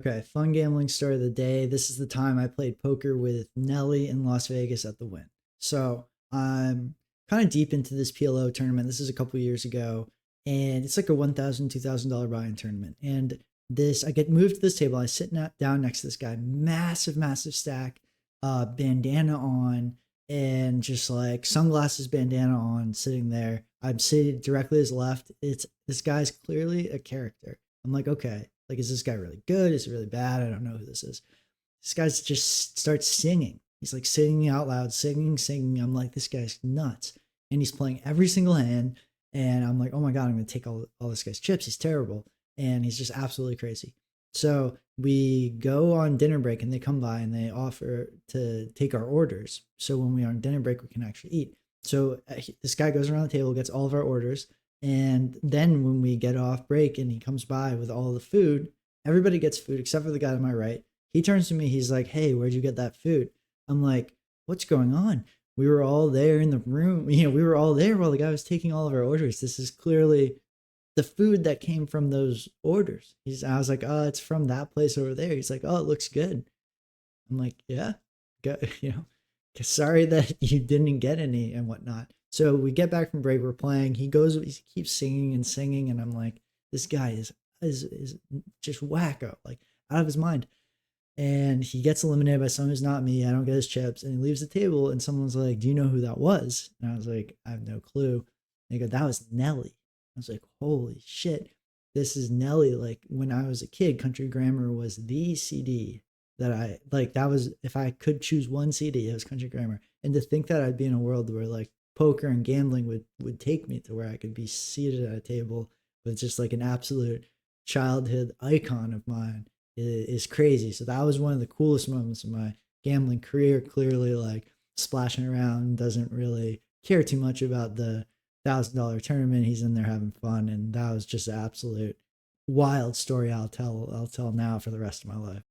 Okay, fun gambling story of the day. This is the time I played poker with Nelly in Las Vegas at the Wynn. So I'm kind of deep into this PLO tournament. This is a couple years ago, and it's like a $1,000, $2,000 buy-in tournament. And I get moved to this table. I sit down next to this guy, massive, massive stack, bandana on, and just like sunglasses, bandana on, sitting there. I'm sitting directly to his left. It's This guy's clearly a character. I'm like, okay, like, is this guy really good? Is he really bad? I don't know who this is. This guy's just starts singing. He's like singing out loud, singing, singing. I'm like, this guy's nuts. And he's playing every single hand. And I'm like, oh my God, I'm going to take all this guy's chips. He's terrible. And he's just absolutely crazy. So we go on dinner break and they come by and they offer to take our orders. So when we are on dinner break, we can actually eat. So this guy goes around the table, gets all of our orders. And then when we get off break and he comes by with all the food, everybody gets food except for the guy to my right. He turns to me, he's like, hey, where'd you get that food? I'm like, what's going on? We were all there in the room. We were all there while the guy was taking all of our orders. This is clearly the food that came from those orders. I was like, oh, it's from that place over there. He's like, oh, it looks good. I'm like, yeah, go, sorry that you didn't get any and whatnot. So we get back from break, we're playing. He keeps singing and singing, and I'm like, this guy is just wacko, like out of his mind. And he gets eliminated by someone who's not me. I don't get his chips, and he leaves the table. And someone's like, "Do you know who that was?" And I was like, "I have no clue." And they go, "That was Nelly." I was like, "Holy shit, this is Nelly!" Like when I was a kid, Country Grammar was the CD that I like. That was, if I could choose one CD, it was Country Grammar. And to think that I'd be in a world where like poker and gambling would take me to where I could be seated at a table with just like an absolute childhood icon of mine is crazy. So that was one of the coolest moments of my gambling career. Clearly, like splashing around, doesn't really care too much about the $1,000 tournament. He's in there having fun, and that was just an absolute wild story. I'll tell now for the rest of my life.